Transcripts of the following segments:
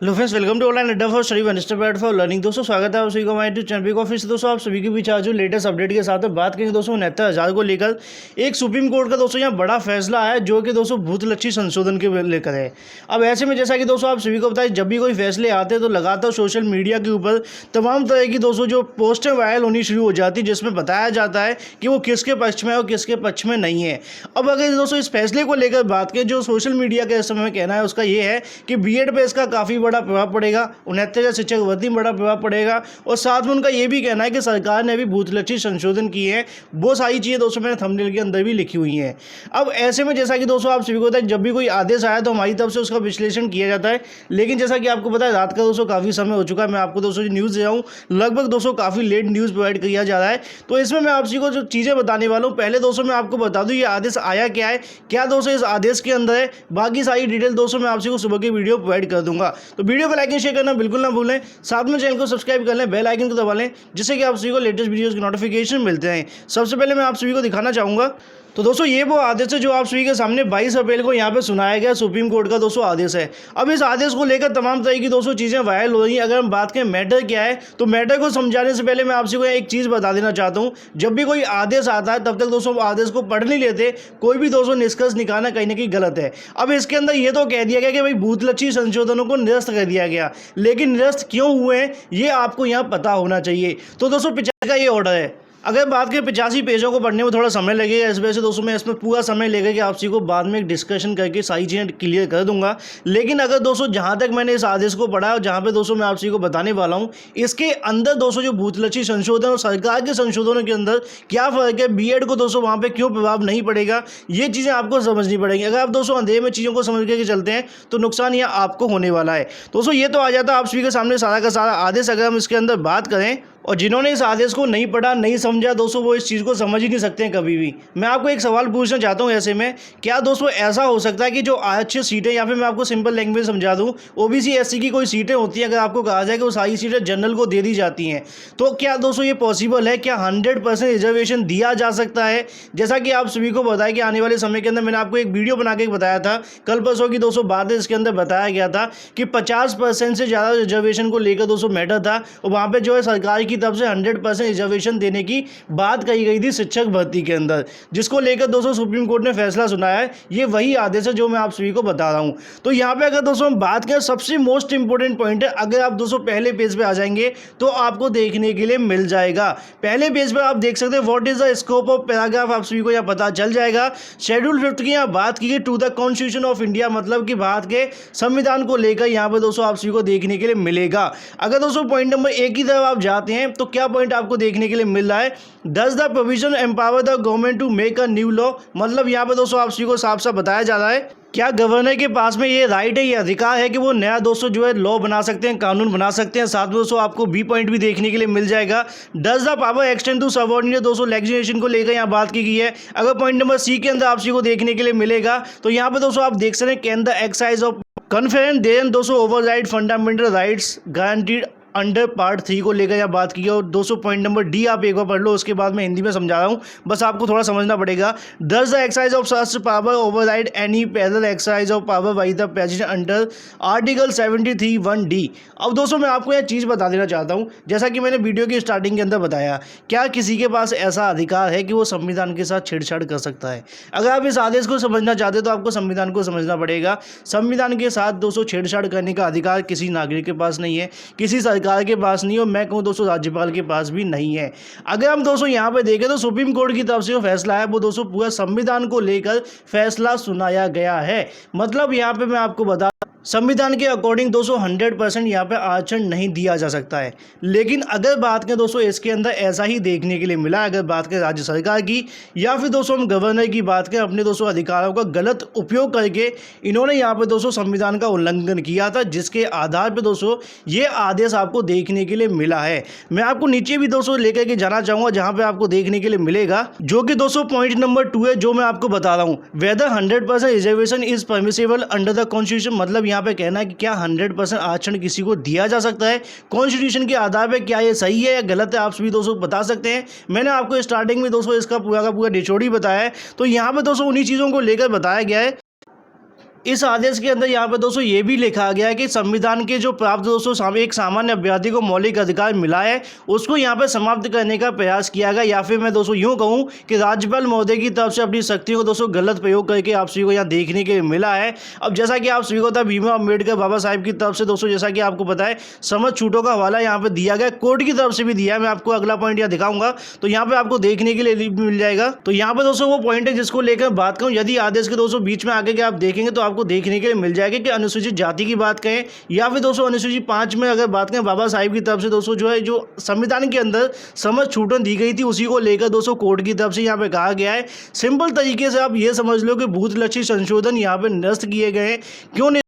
Hello friends, welcome to online adda for study one step for learning. दोस्तों स्वागत है आप सभी को हमारे यूट्यूब चैनल पे। ऑफिस दोस्तों आप सभी के बीच आज जो लेटेस्ट अपडेट के साथ बात करेंगे दोस्तों 69,000 को लेकर एक सुप्रीम कोर्ट का दोस्तों यहाँ बड़ा फैसला है जो कि दोस्तों भूतलक्षी संशोधन के लेकर है। अब ऐसे में जैसा कि दोस्तों आप सभी को बताएं, जब भी कोई फैसले आते हैं तो लगातार सोशल मीडिया के ऊपर तमाम तरह की दोस्तों जो पोस्टें वायरल होनी शुरू हो जाती है, जिसमें बताया जाता है कि वो किसके पक्ष में है और किसके पक्ष में नहीं है। अब अगर दोस्तों इस फैसले को लेकर बात करें, जो सोशल मीडिया का इस समय में कहना है उसका ये है कि बीएड पे इसका काफ़ी बड़ा प्रभाव पड़ेगा, 69,000 शिक्षक भर्ती में बड़ा प्रभाव पड़ेगा। और साथ में उनका ये भी कहना है कि सरकार ने अभी भूतलक्षी संशोधन किए हैं। वो सारी चीज़ें दोस्तों मैंने थंबनेल के अंदर भी लिखी हुई हैं। अब ऐसे में जैसा कि दोस्तों आप सभी को पता है, जब भी कोई आदेश आया तो हमारी तरफ से उसका विश्लेषण किया जाता है। लेकिन जैसा कि आपको पता है, रात का दोस्तों काफ़ी समय हो चुका है। मैं आपको दोस्तों जो न्यूज़ दे रहा हूँ लगभग दोस्तों काफ़ी लेट न्यूज़ प्रोवाइड किया जा रहा है। तो इसमें मैं आप सभी को जो चीज़ें बताने वाला हूँ, पहले दोस्तों मैं आपको बता दूँ ये आदेश आया क्या है, क्या दोस्तों इस आदेश के अंदर है। बाकी सारी डिटेल दोस्तों मैं आप सभी को सुबह की वीडियो प्रोवाइड कर दूंगा। तो वीडियो को लाइक एंड शेयर करना बिल्कुल ना भूलें। साथ में चैनल को सब्सक्राइब कर लें, बेल आइकन को दबा लें, जिससे कि आप सभी को लेटेस्ट वीडियोस के नोटिफिकेशन मिलते हैं। सबसे पहले मैं आप सभी को दिखाना चाहूँगा तो दोस्तों ये वो आदेश है जो आप सभी के सामने 22 अप्रैल को यहाँ पे सुनाया गया सुप्रीम कोर्ट का दोस्तों आदेश है। अब इस आदेश को लेकर तमाम तरह की दोस्तों चीज़ें वायरल हो रही हैं। अगर हम बात करें मैटर क्या है, तो मैटर को समझाने से पहले मैं आप सभी को एक चीज़ बता देना चाहता हूँ। जब भी कोई आदेश आता है तब तक दोस्तों आदेश को पढ़ नहीं लेते, कोई भी दोस्तों निष्कर्ष निकालना कहीं ना कहीं गलत है। अब इसके अंदर ये तो कह दिया गया कि भाई भूतलक्षी संशोधनों को निरस्त कर दिया गया, लेकिन निरस्त क्यों हुए हैं ये आपको यहाँ पता होना चाहिए। तो दोस्तों 50 का ये ऑर्डर है। अगर बात करें 85 पेजों को पढ़ने में थोड़ा समय लगेगा, इस वजह से दोस्तों मैं इसमें पूरा समय लेकर के आप सभी को बाद में एक डिस्कशन करके सारी चीज़ें क्लियर कर दूंगा। लेकिन अगर दोस्तों जहां तक मैंने इस आदेश को पढ़ा और जहां पे दोस्तों मैं आप सभी को बताने वाला हूं, इसके अंदर दोस्तों जो भूतलक्षी संशोधन और सरकार के संशोधनों के अंदर क्या फ़र्क है, बीएड को दोस्तों वहाँ पर क्यों प्रभाव नहीं पड़ेगा, ये चीज़ें आपको समझनी पड़ेंगी। अगर आप दोस्तों अंधेरे में चीज़ों को समझ के चलते हैं तो नुकसान यहाँ आपको होने वाला है। दोस्तों ये तो आ जाता है आप सभी के सामने सारा का सारा आदेश। अगर हम इसके अंदर बात करें, और जिन्होंने इस आदेश को नहीं पढ़ा, नहीं समझा दोस्तों, वो इस चीज़ को समझ ही नहीं सकते हैं कभी भी। मैं आपको एक सवाल पूछना चाहता हूँ ऐसे में, क्या दोस्तों ऐसा हो सकता है कि जो आरक्षित सीटें, या फिर मैं आपको सिंपल लैंग्वेज समझा दूँ, ओबीसी एससी की कोई सीटें होती हैं, अगर आपको कहा जाए कि वो सारी सीटें जनरल को दे दी जाती हैं, तो क्या दोस्तों ये पॉसिबल है? क्या 100% रिजर्वेशन दिया जा सकता है? जैसा कि आप सभी को बताया कि आने वाले समय के अंदर मैंने आपको एक वीडियो बना के बताया था, कल परसों की दोस्तों बात है, इसके अंदर बताया गया था कि 50% से ज़्यादा रिजर्वेशन को लेकर दोस्तों मैटर था, और वहाँ पर जो है सरकार की तरफ से 100% रिजर्वेशन देने की बात कही गई थी शिक्षक भर्ती के अंदर, जिसको लेकर दोस्तों सुप्रीम कोर्ट ने फैसला सुनाया है। ये वही आदेश है जो मैं आप सभी को बता रहा हूं। तो यहां पे अगर दोस्तों हम बात करें, सबसे मोस्ट इंपोर्टेंट पॉइंट है, अगर आप दोस्तों पहले पेज पे आ जाएंगे तो आपको देखने के लिए मिल जाएगा। पहले पेज पे आप देख सकते हैं what is the scope of paragraph, आप सभी को यह पता चल जाएगा। शेड्यूल 5 की यहां बात की गई to the constitution of India, मतलब कि भारत के संविधान को लेकर यहां पर दोस्तों आप सभी को देखने के लिए मिलेगा। अगर दोस्तों पॉइंट नंबर 1 की तरफ आप जाते हैं तो क्या पॉइंट आपको देखने के लिए मिल रहा है? Does the provision empower the government to make a new law? मतलब यहाँ पे दोस्तों आप सभी को साफ साफ बताया जा रहा है, क्या गवर्नर के पास में ये राइट है, ये अधिकार है कि वो नया दोस्तों जो है लॉ बना सकते हैं, कानून बना सकते हैं। साथ में दोस्तों आपको बी पॉइंट भी देखने के लिए मिल जाएगा। Does the power extend to subordinate, दोस्तों लेजिस्लेशन को लेकर यहाँ बात की गई है। अगर पॉइंट नंबर सी के अंदर आप सभी को देखने के लिए मिलेगा तो यहाँ पे दोस्तों आप देख सकते हैं, can the exercise of conference then दोस्तों override fundamental rights guaranteed under part 3 को लेकर यहाँ बात की है। और 200 पॉइंट नंबर डी आप एक बार पढ़ लो, उसके बाद मैं हिंदी में समझा रहा हूँ, बस आपको थोड़ा समझना पड़ेगा। Does the exercise of such power override any parallel exercise of power by the president under article 73(1)(d)। अब दोस्तों मैं आपको यह चीज़ बता देना चाहता हूँ, जैसा कि मैंने वीडियो की स्टार्टिंग के अंदर बताया, क्या किसी के पास ऐसा अधिकार है कि वो संविधान के साथ छेड़छाड़ कर सकता है? अगर आप इस आदेश को समझना चाहते हो तो आपको संविधान को समझना पड़ेगा। संविधान के साथ दोस्तों छेड़छाड़ करने का अधिकार किसी नागरिक के पास नहीं है, किसी सरकार के पास नहीं, और मैं कहूँ दोस्तों राज्यपाल के पास भी नहीं है। अगर हम दोस्तों यहाँ पे देखें तो सुप्रीम कोर्ट की तरफ से जो फैसला है वो दोस्तों पूरा संविधान को लेकर फैसला सुनाया गया है। मतलब यहाँ पे मैं आपको बता, संविधान के अकॉर्डिंग दोस्तों 100% यहाँ पे आरक्षण नहीं दिया जा सकता है। लेकिन अगर बात करें दोस्तों, इसके अंदर ऐसा ही देखने के लिए मिला। अगर बात करें राज्य सरकार की, या फिर दोस्तों हम गवर्नर की बात करें, अपने दोस्तों अधिकारों का गलत उपयोग करके इन्होंने यहाँ पे दोस्तों संविधान का उल्लंघन किया था, जिसके आधार पर दोस्तों ये आदेश आपको देखने के लिए मिला है। मैं आपको नीचे भी दोस्तों लेकर के जाना चाहूँगा, जहाँ पे आपको देखने के लिए मिलेगा, जो कि दोस्तों पॉइंट नंबर 2 है, जो मैं आपको बता रहा हूँ। Whether 100% reservation is permissible under the constitution, मतलब यहाँ पे कहना है कि क्या 100% आरक्षण किसी को दिया जा सकता है कॉन्स्टिट्यूशन के आधार पे, क्या ये सही है या गलत है, आप सभी दोस्तों बता सकते हैं। मैंने आपको स्टार्टिंग में दोस्तों इसका पूरा का पूरा निचोड़ ही बताया है। तो यहाँ पे दोस्तों उन्हीं चीज़ों को लेकर बताया गया है इस आदेश के अंदर यहाँ पे दोस्तों ये भी लिखा गया है कि संविधान के जो प्राप्त दोस्तों एक सामान्य अभ्यर्थी को मौलिक अधिकार मिला है उसको यहाँ पे समाप्त करने का प्रयास किया गया, या फिर मैं दोस्तों यूँ कहूँ कि राज्यपाल महोदय की तरफ से अपनी शक्तियों को दोस्तों गलत प्रयोग करके आप सभी को यहाँ देखने के लिए मिला है। अब जैसा कि आप सभी को पता, भीमराव अम्बेडकर बाबा साहब की तरफ से दोस्तों जैसा कि आपको पता है समझ छूटों का हवाला यहाँ पे दिया गया, कोर्ट की तरफ से भी दिया है। मैं आपको अगला पॉइंट यहाँ दिखाऊंगा तो यहाँ पे आपको देखने के लिए मिल जाएगा। तो यहाँ पे दोस्तों वो पॉइंट है जिसको लेकर बात करूँ, यदि आदेश के दोस्तों बीच में आगे के आप देखेंगे तो आपको देखने के लिए मिल जाएगा कि अनुसूचित जाति की बात करें या फिर दोस्तों अनुसूचित 5 में अगर बात करें बाबा साहिब की तरफ से दोस्तों जो है जो संविधान के अंदर समझ छूटन दी गई थी उसी को लेकर दोस्तों कोर्ट की तरफ से यहाँ पे कहा गया है। सिंपल तरीके से आप ये समझ लो कि बूथलक्षी संशोधन यहाँ पे निरस्त किए गए हैं। क्यों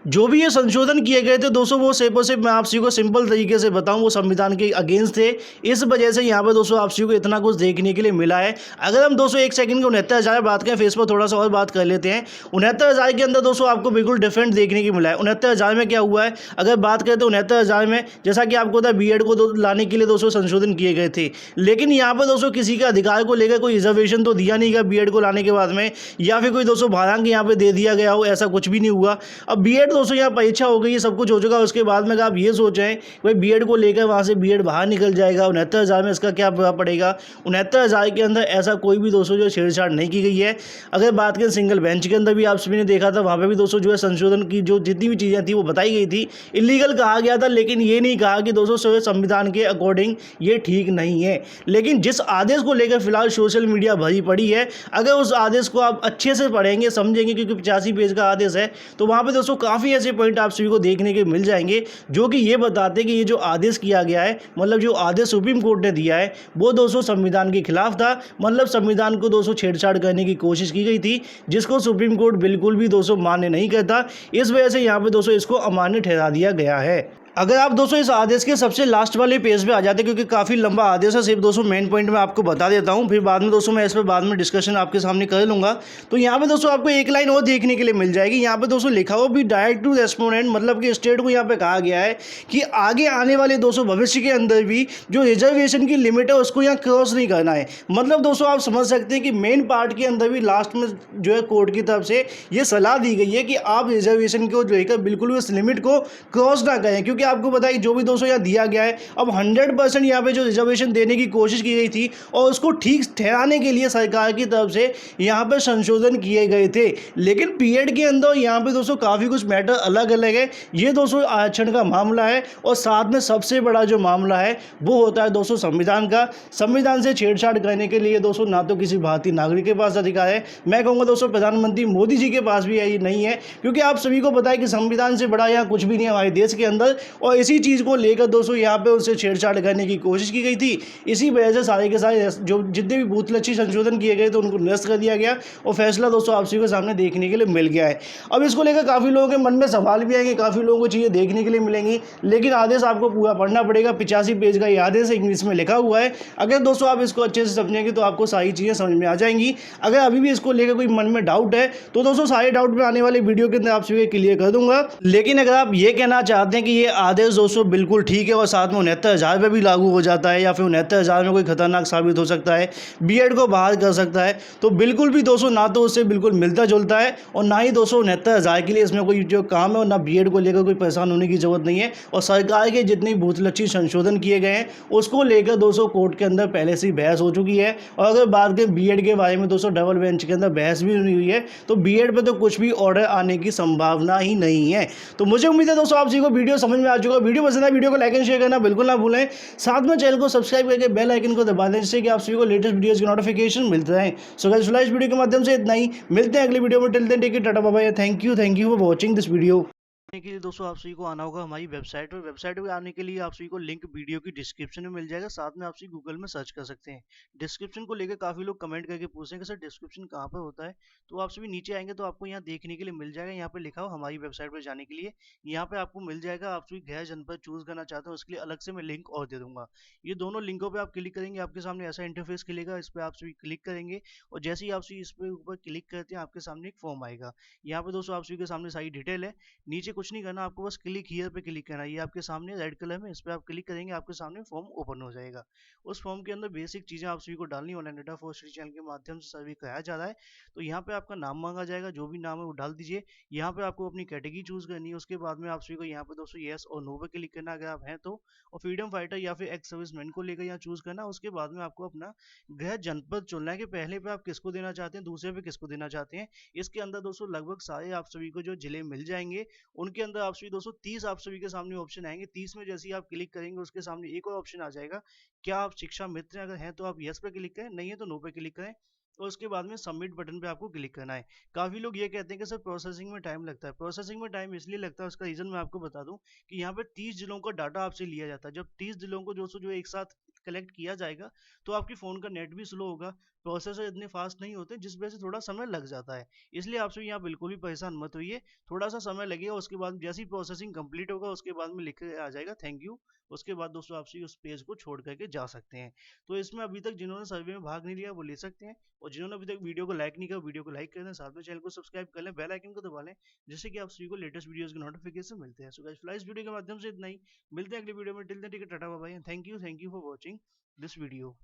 जो भी ये संशोधन किए गए थे दोस्तों वो सिर्फ और सिर्फ मैं आप सभी को सिंपल तरीके से बताऊं वो संविधान के अगेंस्ट थे। इस वजह से यहाँ पे दोस्तों आप सभी को इतना कुछ देखने के लिए मिला है। अगर हम दोस्तों एक सेकंड के 69,000 बात करें, फेस पर थोड़ा सा और बात कर लेते हैं। 69,000 के अंदर दोस्तों आपको बिल्कुल डिफरेंट देखने की मिला है। 69,000 में क्या हुआ है, अगर बात करें तो 69,000 में जैसा कि आपको पता बीएड को लाने के लिए दोस्तों संशोधन किए गए थे, लेकिन यहाँ पर दोस्तों किसी के अधिकार को लेकर कोई रिजर्वेशन तो दिया नहीं गया बीएड को लाने के बाद में, या फिर कोई दोस्तों भारांक यहाँ पे दे दिया गया हो, ऐसा कुछ भी नहीं हुआ। अब बीएड दोस्तों यहाँ परीक्षा हो गई है, सब कुछ हो चुका है। उसके बाद में आप ये सोचें भाई बीएड को लेकर वहाँ से बीएड बाहर निकल जाएगा, 69,000 में इसका क्या प्रभाव पड़ेगा। 69,000 के अंदर ऐसा कोई भी दोस्तों जो छेड़छाड़ नहीं की गई है। अगर बात करें सिंगल बेंच के अंदर भी आप सभी ने देखा था, वहाँ पे भी दोस्तों जो है संशोधन की जो जितनी भी चीज़ें थी वो बताई गई थी, इलीगल कहा गया था, लेकिन ये नहीं कहा कि दोस्तों संविधान के अकॉर्डिंग ये ठीक नहीं है। लेकिन जिस आदेश को लेकर फिलहाल सोशल मीडिया भरी पड़ी है, अगर उस आदेश को आप अच्छे से पढ़ेंगे समझेंगे, क्योंकि 85 पेज का आदेश है, तो वहाँ पे दोस्तों काफ़ी ऐसे पॉइंट आप सभी को देखने के मिल जाएंगे जो कि ये बताते हैं कि ये जो आदेश किया गया है, मतलब जो आदेश सुप्रीम कोर्ट ने दिया है वो दोस्तों संविधान के खिलाफ था। मतलब संविधान को दोस्तों छेड़छाड़ करने की कोशिश की गई थी, जिसको सुप्रीम कोर्ट बिल्कुल भी दोस्तों मान्य नहीं करता। इस वजह से यहाँ पे दोस्तों इसको अमान्य ठहरा दिया गया है। अगर आप दोस्तों इस आदेश के सबसे लास्ट वाले पेज पे आ जाते, क्योंकि काफ़ी लंबा आदेश है, सिर्फ दोस्तों मेन पॉइंट में आपको बता देता हूँ, फिर बाद में दोस्तों मैं इस पर बाद में डिस्कशन आपके सामने कर लूँगा। तो यहाँ पे दोस्तों आपको एक लाइन और देखने के लिए मिल जाएगी। यहाँ पे दोस्तों लिखा हो भी डायरेक्ट टू रेस्पोंडेंट, मतलब कि स्टेट को यहाँ पे कहा गया है कि आगे आने वाले दोस्तों भविष्य के अंदर भी जो रिजर्वेशन की लिमिट है उसको यहाँ क्रॉस नहीं करना है। मतलब दोस्तों आप समझ सकते हैं कि मेन पार्ट के अंदर भी लास्ट में जो है कोर्ट की तरफ से ये सलाह दी गई है कि आप रिजर्वेशन को लेकर बिल्कुल भी उस लिमिट को क्रॉस ना करें, क्योंकि आपको पता है जो भी दोस्तों यहाँ दिया गया है, अब 100% यहाँ पे जो रिजर्वेशन देने की कोशिश की गई थी और उसको ठीक ठहराने के लिए सरकार की तरफ से यहाँ पे संशोधन किए गए थे। लेकिन पीरियड के अंदर यहाँ पे दोस्तों काफ़ी कुछ मैटर अलग अलग है। ये दोस्तों आरक्षण का मामला है और साथ में सबसे बड़ा जो मामला है वो होता है दोस्तों संविधान का। संविधान से छेड़छाड़ करने के लिए दोस्तों ना तो किसी भारतीय नागरिक के पास अधिकार है, मैं कहूँगा दोस्तों प्रधानमंत्री मोदी जी के पास भी यही नहीं है, क्योंकि आप सभी को पता है कि संविधान से बड़ा यहाँ कुछ भी नहीं है हमारे देश के अंदर। और इसी चीज़ को लेकर दोस्तों यहाँ पे उनसे छेड़छाड़ करने की कोशिश की गई थी। इसी वजह से सारे के सारे जो जितने भी बूथलक्षी संशोधन किए गए थे उनको निरस्त कर दिया गया और फैसला दोस्तों आप सभी के सामने देखने के लिए मिल गया है। अब इसको लेकर काफ़ी लोगों के मन में सवाल भी आएंगे, काफ़ी लोगों को चीज़ें देखने के लिए मिलेंगी, लेकिन आदेश आपको पूरा पढ़ना पड़ेगा। 85 पेज का ये आदेश इंग्लिश में लिखा हुआ है। अगर दोस्तों आप इसको अच्छे से समझेंगे तो आपको सारी चीज़ें समझ में आ जाएंगी। अगर अभी भी इसको लेकर कोई मन में डाउट है तो दोस्तों सारे डाउट में आने वाले वीडियो के अंदर आप सभी क्लियर कर दूंगा। लेकिन अगर आप ये कहना चाहते हैं कि ये आदेश दोस्तों बिल्कुल ठीक है और साथ में 69,000 पे भी लागू हो जाता है, या फिर 69,000 में कोई खतरनाक साबित हो सकता है, बीएड को बाहर कर सकता है, तो बिल्कुल भी दोस्तों ना तो उससे बिल्कुल मिलता जुलता है और ना ही दोस्तों 69,000 के लिए इसमें कोई जो काम है और ना बीएड को लेकर कोई परेशान होने की जरूरत नहीं है। और सरकार के जितने बूथलक्षी संशोधन किए गए हैं उसको लेकर दोस्तों कोर्ट के अंदर पहले से ही बहस हो चुकी है। और अगर बात करें बीएड के बारे में दोस्तों डबल बेंच के अंदर बहस भी हुई है, तो बीएड पे तो कुछ भी ऑर्डर आने की संभावना ही नहीं है। तो मुझे उम्मीद है दोस्तों आप सभी को वीडियो समझ में आ चुका है। वीडियो पसंद है वीडियो को लाइक एंड शेयर करना बिल्कुल ना भूलें, साथ में चैनल को सब्सक्राइब करके बेल आइकन को दबा दें जिससे कि आप सभी को लेटेस्ट वीडियोस की नोटिफिकेशन मिलते रहें। सो गाइस फिलहाल इस वीडियो के माध्यम से इतना ही, मिलते हैं अगली वीडियो में। Till then take care, tata bye bye, thank you for watching this video. के लिए दोस्तों आप सभी को आना होगा हमारी वेबसाइट पर। वेबसाइट पर आने के लिए आप सभी को लिंक वीडियो की डिस्क्रिप्शन में मिल जाएगा, साथ में आप सभी गूगल में सर्च कर सकते हैं। डिस्क्रिप्शन को लेकर काफी लोग कमेंट करके पूछते हैं कि सर डिस्क्रिप्शन कहाँ पर होता है, तो आप सभी नीचे आएंगे तो आपको यहाँ देखने के लिए मिल जाएगा। यहाँ पे लिखा हो हमारी वेबसाइट पर जाने के लिए, यहाँ पे आपको मिल जाएगा। आप सभी गैर जनपद चूज करना चाहते हो उसके लिए अलग से मैं लिंक और दे दूंगा। ये दोनों लिंकों पर आप क्लिक करेंगे आपके सामने ऐसा इंटरफेस खुलेगा, इस पर आप सभी क्लिक करेंगे और जैसे ही आप सभी इस पर ऊपर क्लिक करते हैं आपके सामने एक फॉर्म आएगा। यहाँ पे दोस्तों आप सभी के सामने सारी डिटेल है। नीचे कुछ नहीं करना, आपको बस क्लिक हियर पे क्लिक करना है। ये आपके सामने रेड कलर में, इस पे आप क्लिक करेंगे, आपके सामने फॉर्म ओपन हो जाएगा। उस फॉर्म के अंदर बेसिक चीज़ें आप सभी को डालनी, ऑनलाइन डेटा फॉरेस्ट्री चैनल के माध्यम से सर्वे कराया जा रहा है। तो यहाँ पे आपका नाम मांगा जाएगा, जो भी नाम है वो डाल दीजिए। यहाँ पे आपको अपनी कैटेगरी चूज करनी है। उसके बाद में आप सभी को यहाँ पे दोस्तों येस और नो पे क्लिक करना अगर आप हैं तो, और फ्रीडम फाइटर या फिर एक्स सर्विसमैन को लेकर यहाँ चूज करना। उसके बाद में आपको अपना गृह जनपद चुनना है कि पहले पे आप किसको देना चाहते हैं, दूसरे पे किसको देना चाहते हैं। इसके अंदर दोस्तों लगभग सारे आप सभी को जो जिले मिल जाएंगे। उनके अंदर आप सभी दोस्तों 30 आप सभी के सामने ऑप्शन आएंगे। 30 में जैसे ही आप क्लिक करेंगे उसके सामने एक और ऑप्शन आ जाएगा, क्या आप शिक्षा मित्र हैं? अगर हैं तो आप यस पे क्लिक करें, नहीं है तो नो पे क्लिक करें। और उसके बाद में सबमिट बटन पे आपको क्लिक करना है। काफी लोग ये कहते हैं कि सर प्रोसेसिंग में टाइम लगता है। प्रोसेसिंग में टाइम इसलिए लगता है, उसका रीजन मैं आपको बता दूं कि यहाँ पे 30 जिलों का डाटा आपसे लिया जाता है। जब 30 जिलों को दोस्तों जो एक साथ कलेक्ट किया जाएगा तो आपकी फोन का नेट भी स्लो होगा, प्रोसेसर इतने फास्ट नहीं होते, जिस वजह से थोड़ा समय लग जाता है। इसलिए आपसे यहाँ बिल्कुल भी परेशान मत होइए, थोड़ा सा समय लगेगा। उसके बाद जैसी प्रोसेसिंग कंप्लीट होगा उसके बाद में लिख आ जाएगा थैंक यू। उसके बाद दोस्तों आपसे उस पेज को छोड़ करके जा सकते हैं। तो इसमें अभी तक जिन्होंने सर्वे में भाग नहीं लिया वो ले सकते हैं, और जिन्होंने अभी तक वीडियो को लाइक नहीं किया वीडियो को लाइक कर दें, साथ में चैनल को सब्सक्राइब कर लें, बेल आइकन को दबा लें, जिससे कि आप सभी को लेटेस्ट वीडियोस के नोटिफिकेशन मिलते हैं। सो गाइस फिलहाल इस वीडियो के माध्यम से इतना ही, मिलते हैं अगले वीडियो में। Till then take care, tata bye bye, thank you for watching this video.